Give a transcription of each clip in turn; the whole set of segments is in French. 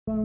Hello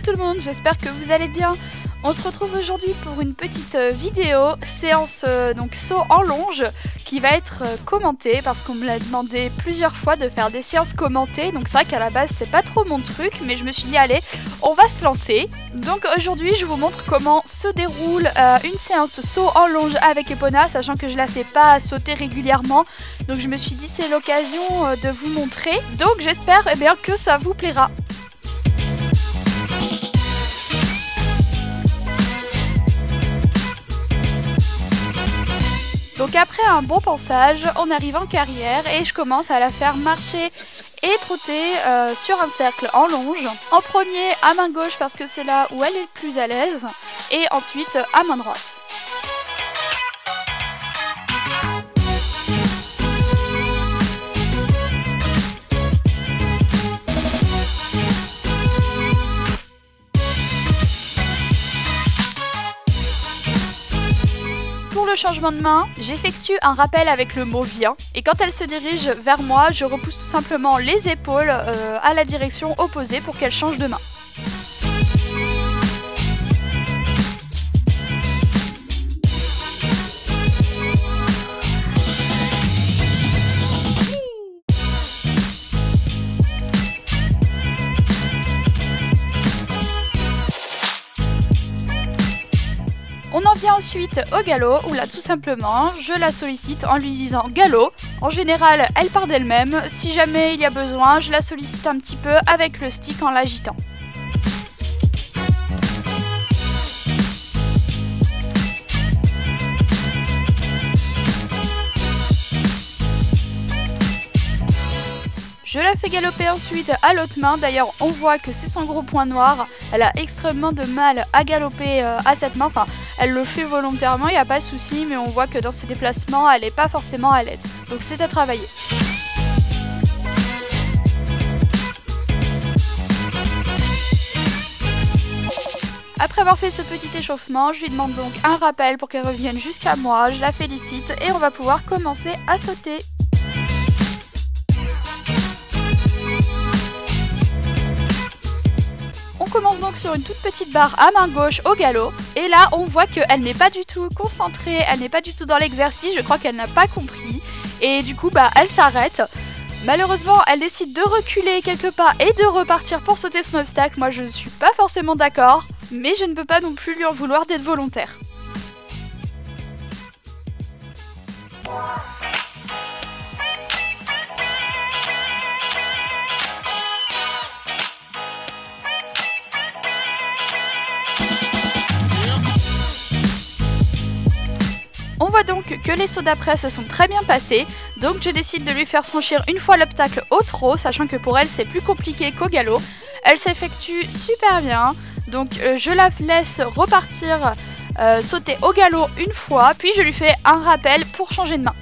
tout le monde, j'espère que vous allez bien. On se retrouve aujourd'hui pour une petite vidéo, séance donc saut en longe, qui va être commentée parce qu'on me l'a demandé plusieurs fois de faire des séances commentées. Donc c'est vrai qu'à la base c'est pas trop mon truc, mais je me suis dit allez, on va se lancer. Donc aujourd'hui je vous montre comment se déroule une séance saut en longe avec Epona, sachant que je la fais pas sauter régulièrement. Donc je me suis dit c'est l'occasion de vous montrer. Donc j'espère bien que ça vous plaira. Donc après un bon pensage, on arrive en carrière et je commence à la faire marcher et trotter sur un cercle en longe. En premier à main gauche parce que c'est là où elle est le plus à l'aise, et ensuite à main droite. Pour le changement de main, j'effectue un rappel avec le mot viens, et quand elle se dirige vers moi, je repousse tout simplement les épaules à la direction opposée pour qu'elle change de main. On en vient ensuite au galop, où là tout simplement je la sollicite en lui disant galop. En général elle part d'elle-même, si jamais il y a besoin je la sollicite un petit peu avec le stick en l'agitant. Je la fais galoper ensuite à l'autre main, d'ailleurs on voit que c'est son gros point noir, elle a extrêmement de mal à galoper à cette main, enfin elle le fait volontairement, il n'y a pas de souci, mais on voit que dans ses déplacements elle n'est pas forcément à l'aise, donc c'est à travailler. Après avoir fait ce petit échauffement, je lui demande donc un rappel pour qu'elle revienne jusqu'à moi, je la félicite et on va pouvoir commencer à sauter. On commence donc sur une toute petite barre à main gauche au galop, et là on voit qu'elle n'est pas du tout concentrée, elle n'est pas du tout dans l'exercice, je crois qu'elle n'a pas compris, et du coup elle s'arrête. Malheureusement elle décide de reculer quelques pas et de repartir pour sauter son obstacle. Moi je ne suis pas forcément d'accord, mais je ne peux pas non plus lui en vouloir d'être volontaire. On voit donc que les sauts d'après se sont très bien passés, donc je décide de lui faire franchir une fois l'obstacle au trot, sachant que pour elle c'est plus compliqué qu'au galop. Elle s'effectue super bien, donc je la laisse repartir sauter au galop une fois, puis je lui fais un rappel pour changer de main.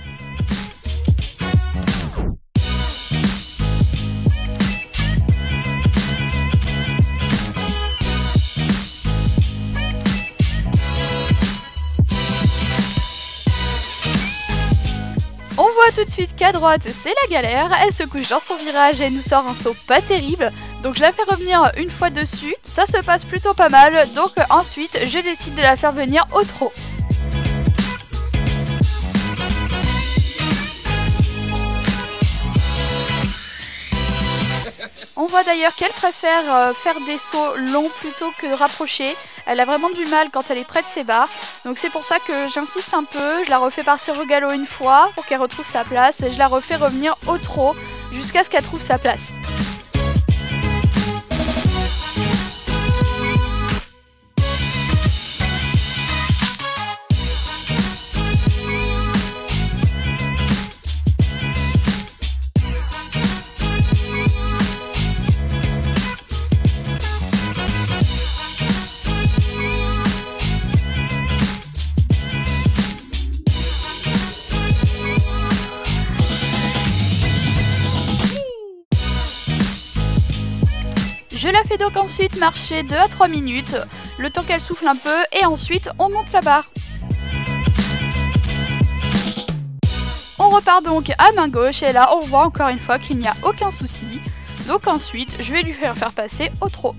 On voit tout de suite qu'à droite c'est la galère, elle se couche dans son virage et nous sort un saut pas terrible, donc je la fais revenir une fois dessus, ça se passe plutôt pas mal, donc ensuite je décide de la faire venir au trot. On voit d'ailleurs qu'elle préfère faire des sauts longs plutôt que rapprochés. Elle a vraiment du mal quand elle est près de ses barres. Donc c'est pour ça que j'insiste un peu. Je la refais partir au galop une fois pour qu'elle retrouve sa place. Et je la refais revenir au trot jusqu'à ce qu'elle trouve sa place. Je la fais donc ensuite marcher 2 à 3 minutes, le temps qu'elle souffle un peu, et ensuite on monte la barre. On repart donc à main gauche et là on voit encore une fois qu'il n'y a aucun souci. Donc ensuite je vais lui faire passer au trot.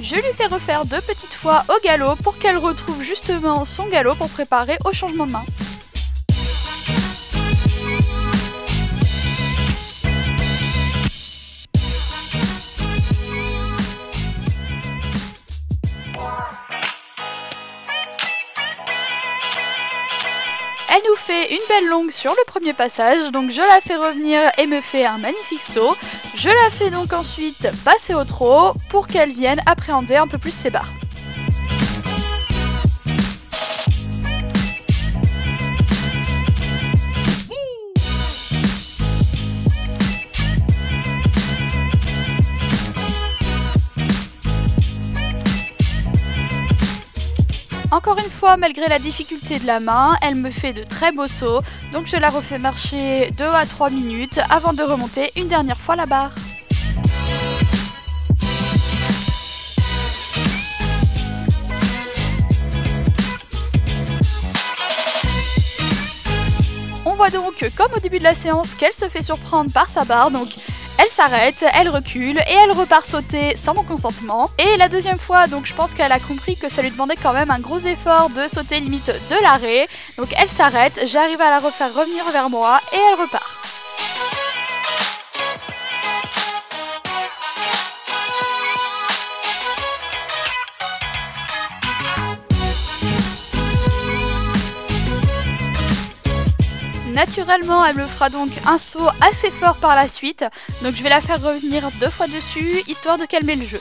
Je lui fais refaire 2 petites fois au galop pour qu'elle retrouve justement son galop pour préparer au changement de main. Elle nous fait une belle longue sur le premier passage, donc je la fais revenir et me fait un magnifique saut. Je la fais donc ensuite passer au trot pour qu'elle vienne appréhender un peu plus ses barres. Encore une fois, malgré la difficulté de la main, elle me fait de très beaux sauts, donc je la refais marcher 2 à 3 minutes avant de remonter une dernière fois la barre. On voit donc, comme au début de la séance, qu'elle se fait surprendre par sa barre, donc elle s'arrête, elle recule et elle repart sauter sans mon consentement. Et la deuxième fois, donc je pense qu'elle a compris que ça lui demandait quand même un gros effort de sauter limite de l'arrêt. Donc elle s'arrête, j'arrive à la refaire revenir vers moi et elle repart. Naturellement, elle me fera donc un saut assez fort par la suite, donc je vais la faire revenir 2 fois dessus, histoire de calmer le jeu.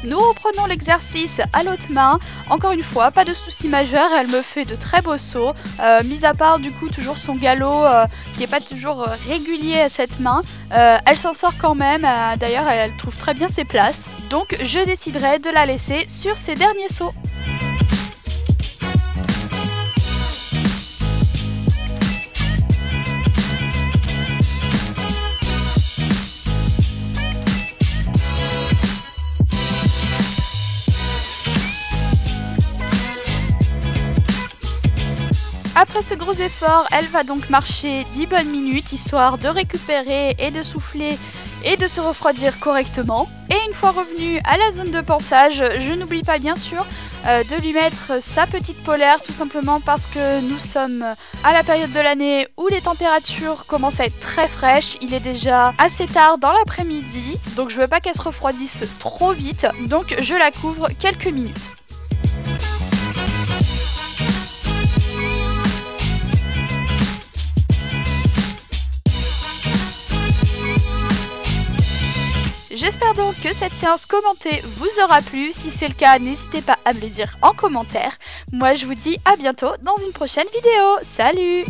Nous reprenons l'exercice à l'autre main. Encore une fois, pas de souci majeur, elle me fait de très beaux sauts, mis à part du coup toujours son galop qui n'est pas toujours régulier à cette main. Elle s'en sort quand même, d'ailleurs elle trouve très bien ses places. Donc je déciderai de la laisser sur ses derniers sauts. Après ce gros effort, elle va donc marcher 10 bonnes minutes, histoire de récupérer et de souffler et de se refroidir correctement. Et une fois revenue à la zone de pansage, je n'oublie pas bien sûr de lui mettre sa petite polaire, tout simplement parce que nous sommes à la période de l'année où les températures commencent à être très fraîches. Il est déjà assez tard dans l'après-midi, donc je veux pas qu'elle se refroidisse trop vite, donc je la couvre quelques minutes. J'espère donc que cette séance commentée vous aura plu. Si c'est le cas, n'hésitez pas à me le dire en commentaire. Moi, je vous dis à bientôt dans une prochaine vidéo. Salut!